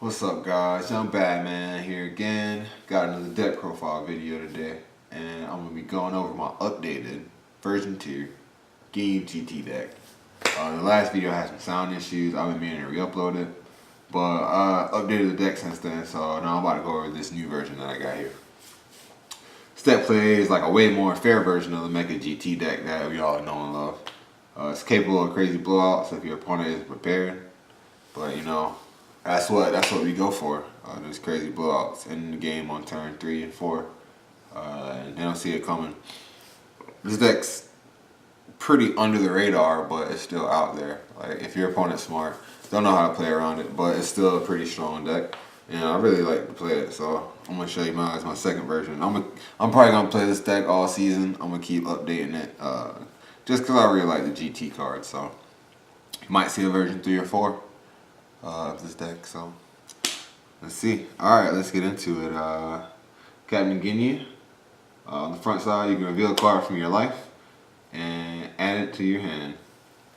What's up, guys? Young Badman here again. Got another deck profile video today, and I'm gonna be going over my updated version 2 Ginyu GT deck. The last video had some sound issues. I've been meaning to re-upload it, but I updated the deck since then, so now I'm about to go over this new version that I got here. This deck plays like a way more fair version of the Mecha GT deck that we all know and love. It's capable of crazy blowouts if your opponent is prepared, but you know, that's what we go for. Those crazy blowouts in the game on turn 3 and 4, and they don't see it coming. This deck's pretty under the radar, but it's still out there. Like if your opponent's smart, they'll know how to play around it. But it's still a pretty strong deck, and I really like to play it. So I'm gonna show you my second version. I'm probably gonna play this deck all season. I'm gonna keep updating it, just because I really like the GT cards. So you might see a version 3 or 4. Of this deck, so let's see. Alright, let's get into it. Captain Ginyu. On the front side, you can reveal a card from your life and add it to your hand.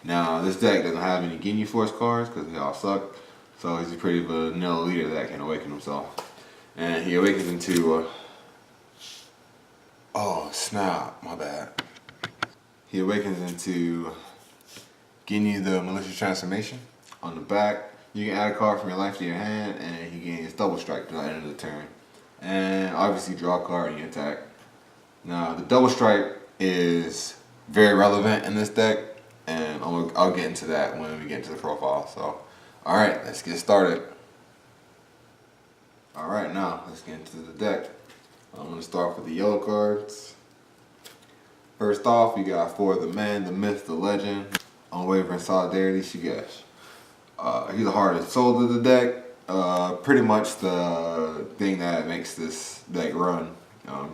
Now, this deck doesn't have any Ginyu Force cards because they all suck, so he's a pretty vanilla leader that can awaken himself. And he awakens into oh snap, my bad. He awakens into Ginyu the Malicious Transformation. On the back, you can add a card from your life to your hand, and he gains double strike to the end of the turn. And obviously draw a card and you attack. Now the double strike is very relevant in this deck, and I'll get into that when we get into the profile. So, alright, let's get started. Alright, now let's get into the deck. I'm going to start with the yellow cards. First off, you got For the Man, the Myth, the Legend, Unwavering Solidarity, Shigesh. He's the heart and soul of the deck. Pretty much the thing that makes this deck run.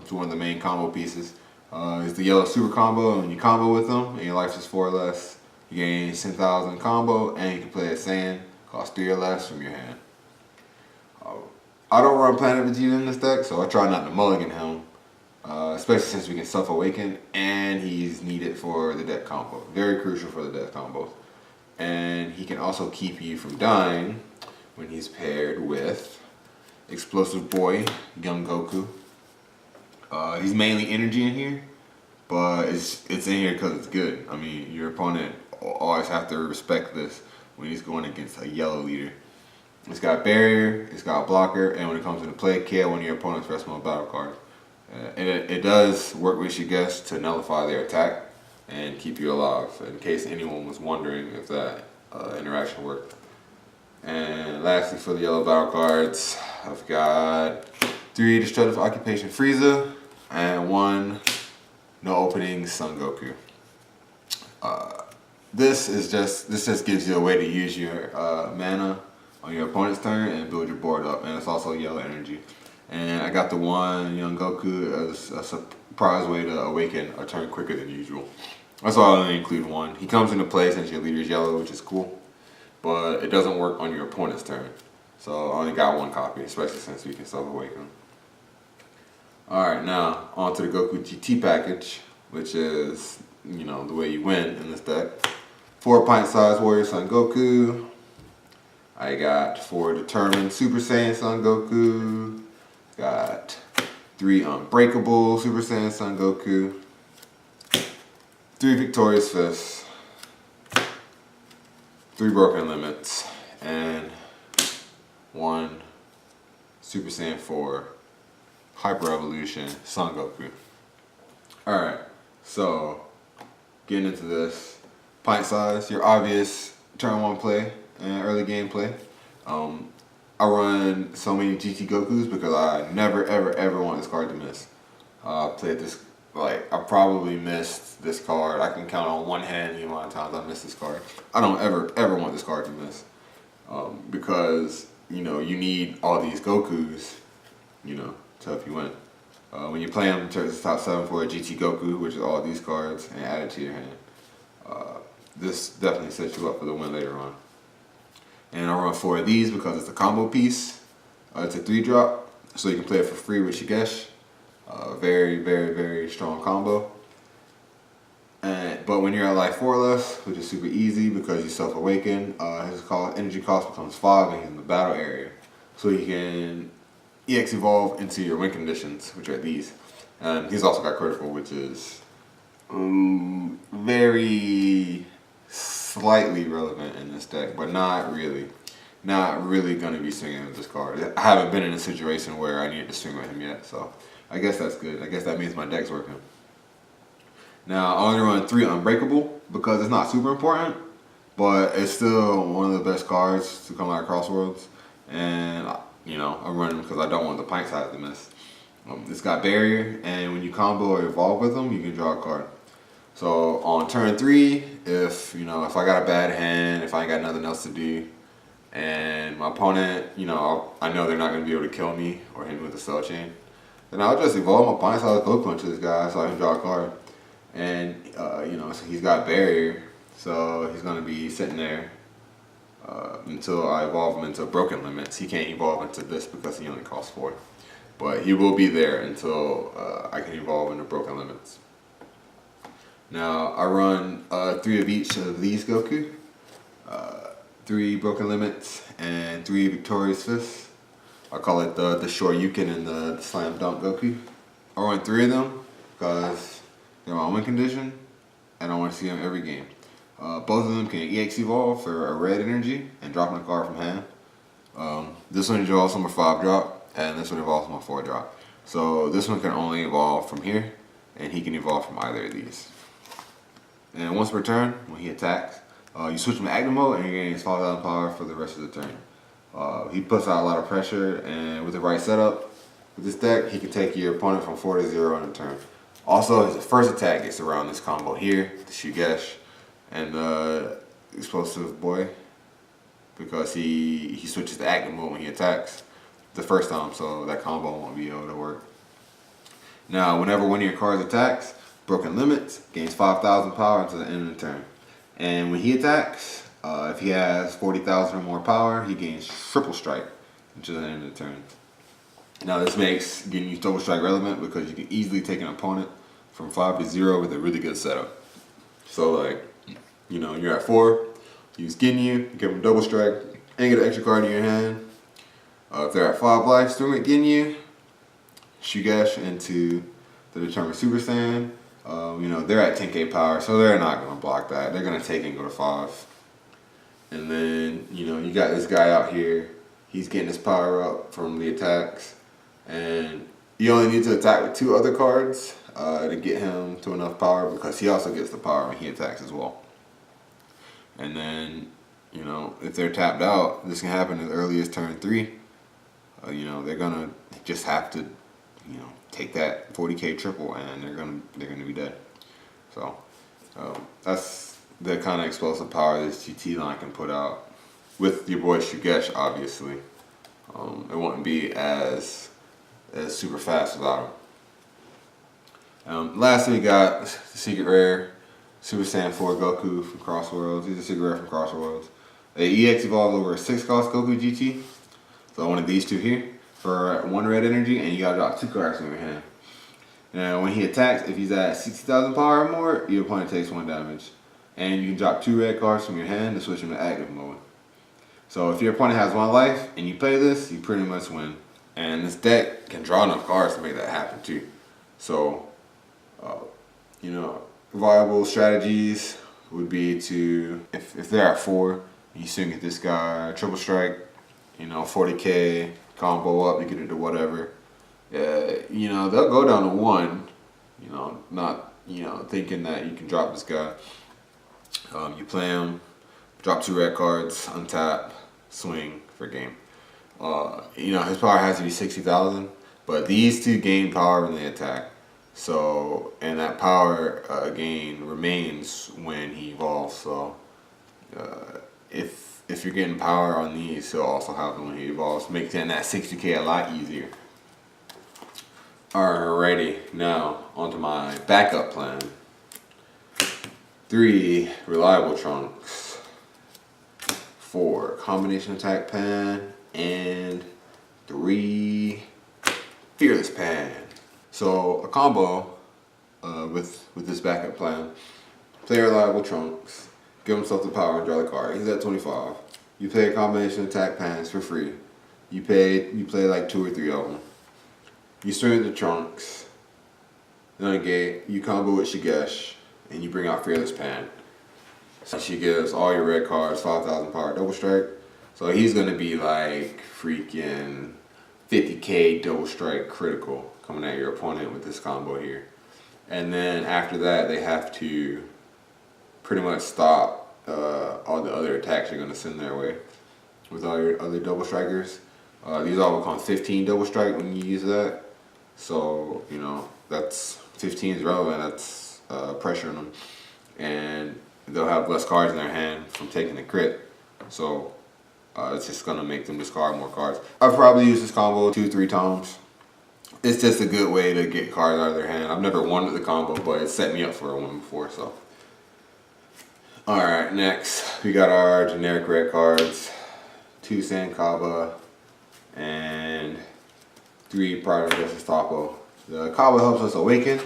It's one of the main combo pieces. It's the yellow super combo, and when you combo with them, and your life is 4 or less, you gain 10,000 combo, and you can play a sand, cost 3 or less from your hand. I don't run Planet Vegeta in this deck, so I try not to mulligan him, especially since we can self-awaken, and he's needed for the deck combo. Very crucial for the deck combos. And he can also keep you from dying when he's paired with Explosive Boy, Young Goku. He's mainly energy in here, but it's in here because it's good. I mean, your opponent always have to respect this when he's going against a yellow leader. It's got barrier, it's got blocker, and when it comes into play, KO one of your opponent's rest mode battle cards. And it does work with Shigesh to nullify their attack and keep you alive, in case anyone was wondering if that interaction worked. And lastly, for the yellow battle cards, I've got 3 Destructive Occupation Frieza and 1 No Opening Son Goku. This just gives you a way to use your mana on your opponent's turn and build your board up, and it's also yellow energy. And I got the 1 Young Goku as a surprise way to awaken a turn quicker than usual. That's why I only include 1. He comes into play since your leader's yellow, which is cool, but it doesn't work on your opponent's turn. So I only got 1 copy, especially since we can self-awaken. Alright, now on to the Goku GT package, which is, you know, the way you win in this deck. 4 pint-sized Warrior Son Goku. I got 4 Determined Super Saiyan Son Goku. Got 3 Unbreakable Super Saiyan Son Goku. 3 Victorious Fists, 3 Broken Limits, and 1 Super Saiyan 4 Hyper Evolution Son Goku. Alright, so getting into this. Pint size, your obvious turn 1 play and early game play. I run so many GT Gokus because I never ever want this card to miss. I played this. Like, I probably missed this card. I can count on one hand the amount of times I missed this card. I don't ever want this card to miss. Because, you know, you need all these Gokus, you know, to help you win. When you play them, turn the top 7 for a GT Goku, which is all these cards, and add it to your hand. This definitely sets you up for the win later on. And I run 4 of these because it's a combo piece. It's a 3-drop, so you can play it for free with Shigesh. Very strong combo. But when you're at like 4 less, which is super easy because you self-awaken, his energy cost becomes 5 and he's in the battle area. so he can EX evolve into your win conditions, which are these. And he's also got critical, which is very slightly relevant in this deck, but not really. Not really going to be swinging with this card. I haven't been in a situation where I needed to swing with him yet, so I guess that's good. I guess that means my deck's working. Now, I only run 3 Unbreakable because it's not super important, but it's still one of the best cards to come out of Crossworlds. And, you know, I run them because I don't want the pint size to miss. It's got Barrier, and when you combo or evolve with them, you can draw a card. So on turn 3, if I got a bad hand, if I ain't got nothing else to do, and my opponent, I know they're not going to be able to kill me or hit me with a cell chain, then I'll just evolve my pint size Cold Punch to this guy so I can draw a card. And, so he's got Barrier, so he's going to be sitting there until I evolve him into Broken Limits. He can't evolve into this because he only costs 4. But he will be there until I can evolve into Broken Limits. Now, I run 3 of each of these Goku, 3 Broken Limits, and 3 Victorious Fists. I call it the Shoryuken and the Slam Dunk Goku. I run 3 of them because they're my win condition, and I want to see them every game. Both of them can EX evolve for a red energy and dropping a card from hand. This one evolves from a 5 drop, and this one evolves from a 4 drop. So this one can only evolve from here, and he can evolve from either of these. And once per turn, when he attacks, you switch him to active mode and he gains 5,000 power for the rest of the turn. He puts out a lot of pressure, and with the right setup, with this deck, he can take your opponent from 4 to 0 in a turn. Also, his first attack gets around this combo here, the Shugesh, and the Explosive Boy, because he switches to active mode when he attacks the first time, so that combo won't be able to work. Now, whenever one of your cards attacks, Broken Limits gains 5,000 power until the end of the turn. And when he attacks, if he has 40,000 or more power, he gains Triple Strike until the end of the turn. Now, this makes Ginyu Double Strike relevant because you can easily take an opponent from 5 to 0 with a really good setup. So, like, you're at 4, use Ginyu, give him Double Strike, and get an extra card in your hand. If they're at 5 life, swing with Ginyu, Shugesh into the Determined Super Saiyan. They're at 10k power, so they're not going to block that. They're going to take and go to 5. And then, you got this guy out here. He's getting his power up from the attacks. And you only need to attack with 2 other cards to get him to enough power, because he also gets the power when he attacks as well. And then, if they're tapped out, this can happen as early as turn 3. They're going to just have to, take that 40k triple, and they're gonna be dead. So that's the kind of explosive power this GT line can put out with your boy Shugesh. Obviously, it wouldn't be as super fast without him. Lastly, we got the Secret Rare Super Saiyan 4 Goku from Crossworlds. He's a Secret Rare from Crossworlds. They EX evolved over a 6 cost Goku GT. So I wanted these 2 here for 1 red energy, and you gotta drop 2 cards in your hand. Now, when he attacks, if he's at 60,000 power or more, your opponent takes 1 damage. And you can drop 2 red cards from your hand to switch him to active mode. So if your opponent has 1 life and you play this, you pretty much win. And this deck can draw enough cards to make that happen too. So, viable strategies would be to, if they're at 4, you swing at this guy, Triple Strike, 40k, combo up, you get it to whatever. They'll go down to 1, not, thinking that you can drop this guy. You play him, drop 2 red cards, untap, swing for game. His power has to be 60,000, but these 2 gain power when they attack. So, and that power gain remains when he evolves. So, if you're getting power on these, he'll also have them when he evolves, making that 60k a lot easier. Alrighty, now onto my backup plan. 3 reliable trunks, 4 combination attack pan, and 3 fearless pan. So a combo with this backup plan: play reliable trunks, give himself the power and draw the card. He's at 25. You play a combination attack pans for free. You play like 2 or 3 of them. You swing the trunks. Then again, you combo with Shigesh, and you bring out Fearless Pan. So she gives all your red cards 5,000 power double strike. So he's gonna be like freaking 50k double strike critical coming at your opponent with this combo here. And then after that, they have to pretty much stop all the other attacks you're gonna send their way with all your other double strikers. These all become 15 double strike when you use that. So, you know, that's 15 is relevant, that's pressure on them. And they'll have less cards in their hand from taking the crit. So it's just gonna make them discard more cards. I've probably used this combo 2-3 times. It's just a good way to get cards out of their hand. I've never won with the combo, but it set me up for a win before, so. Alright, next we got our generic red cards. 2 Sand-Kaba and 3 Pride of Justice Tapo. The Kaba helps us awaken,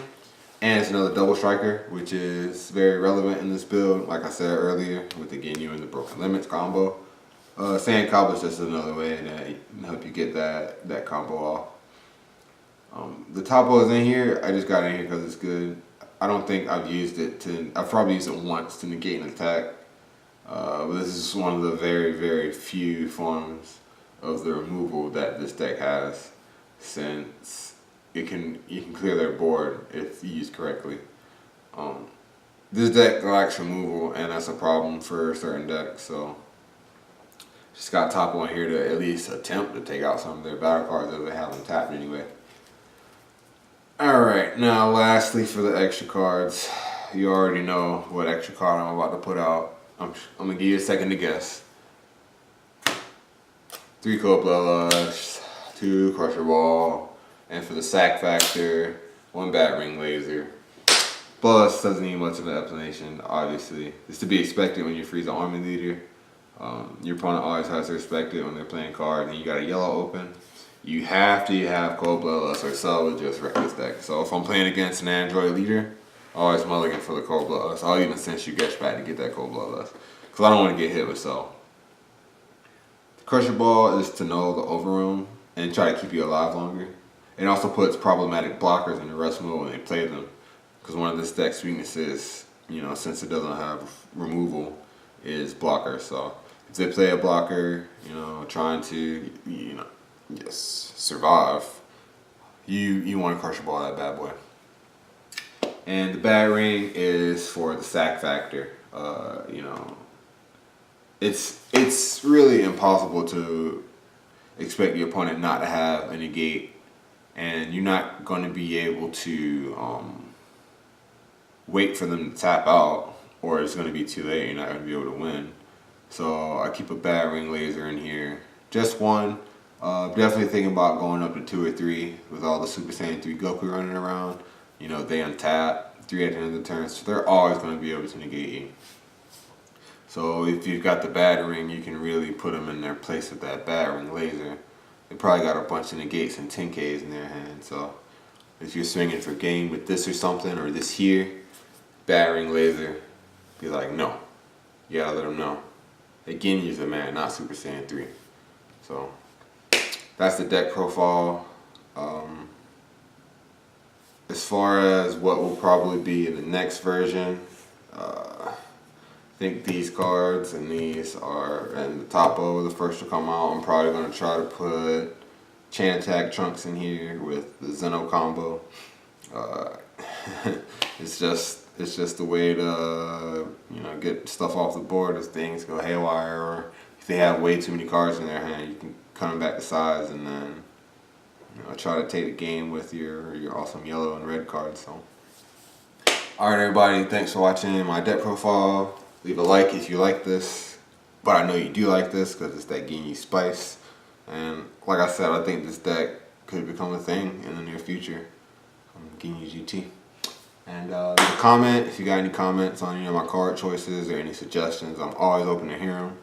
and it's another double striker, which is very relevant in this build, like I said earlier, with the Ginyu and the Broken Limits combo. Sand-Kaba is just another way to help you get that combo off. The Tapo is in here. I just got in here because it's good. I don't think I've used it I've probably used it once to negate an attack. But this is one of the very, very few forms of the removal that this deck has, since you can clear their board if used correctly. This deck lacks removal, and that's a problem for certain decks, so just got Tapo in here to at least attempt to take out some of their battle cards that they have them tapped anyway. Alright, now lastly for the extra cards, you already know what extra card I'm about to put out. I'm gonna give you a second to guess. 3 Cold Bloodlust, 2 Crusher Ball, and for the sack factor, 1 Bat Ring Laser. Plus doesn't need much of an explanation, obviously. It's to be expected when you freeze an army leader. Your opponent always has to respect it when they're playing cards and you got a yellow open. You have to have Cold Bloodlust or sell with just reckless deck. So if I'm playing against an Android leader, I always mulligan for the Cold Bloodlust. I'll even send Shigesh back to get that Cold Bloodlust, because I don't want to get hit with Cell. The Crusher Ball is to know the overroom and try to keep you alive longer. It also puts problematic blockers in the rest mode when they play them, because one of this deck's weaknesses, you know, since it doesn't have removal, is blockers. So if they play a blocker, you know, trying to, you know, just survive, you want to Crusher Ball that bad boy. And the Bat Ring is for the sack factor. You know, it's really impossible to expect your opponent not to have a negate, and you're not going to be able to wait for them to tap out, or it's going to be too late. You're not going to be able to win. So I keep a Bat Ring Laser in here, just 1. Definitely thinking about going up to 2 or 3 with all the Super Saiyan 3 Goku running around. You know, they untap 3 at the end of the turn, so they're always going to be able to negate you. So if you've got the Bat Ring, you can really put them in their place with that Bat Ring Laser. They probably got a bunch of negates and 10Ks in their hand, so if you're swinging for game with this or something, or this here, Bat Ring Laser, be like, no. You gotta let them know. They Ginyu's the man, not Super Saiyan 3. So that's the deck profile. As far as what will probably be in the next version, I think these cards and these are, and the Tapo, the first to come out, I'm probably going to try to put Chain Attack Trunks in here with the Zeno combo. It's just the way to, you know, get stuff off the board as things go haywire, or if they have way too many cards in their hand, you can cut them back to size and then, you know, try to take the game with your awesome yellow and red cards. So, alright everybody, thanks for watching my deck profile. Leave a like if you like this, but I know you do like this because it's that Ginyu spice. And like I said, I think this deck could become a thing in the near future. Ginyu GT. And leave a comment if you got any comments on any of my card choices or any suggestions. I'm always open to hear them.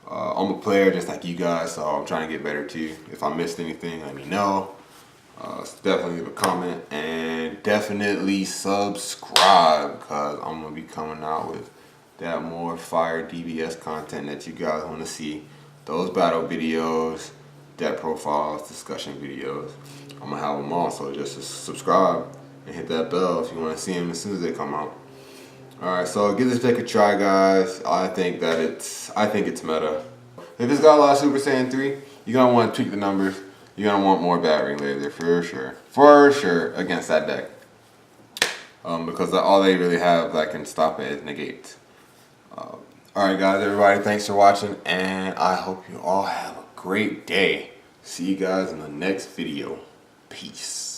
I'm a player just like you guys, so I'm trying to get better too. If I missed anything, let me know. So definitely leave a comment and definitely subscribe, because I'm going to be coming out with that more fire DBS content that you guys want to see. Those battle videos, deck profiles, discussion videos. I'm gonna have them all, so just subscribe and hit that bell if you want to see them as soon as they come out. Alright, so give this deck a try, guys. I think it's meta. If it's got a lot of Super Saiyan 3, you're gonna want to tweak the numbers. You're gonna want more battery laser for sure. For sure against that deck. Because all they really have that can stop it is negate. Alright guys, everybody, thanks for watching, and I hope you all have a great day. See you guys in the next video. Peace.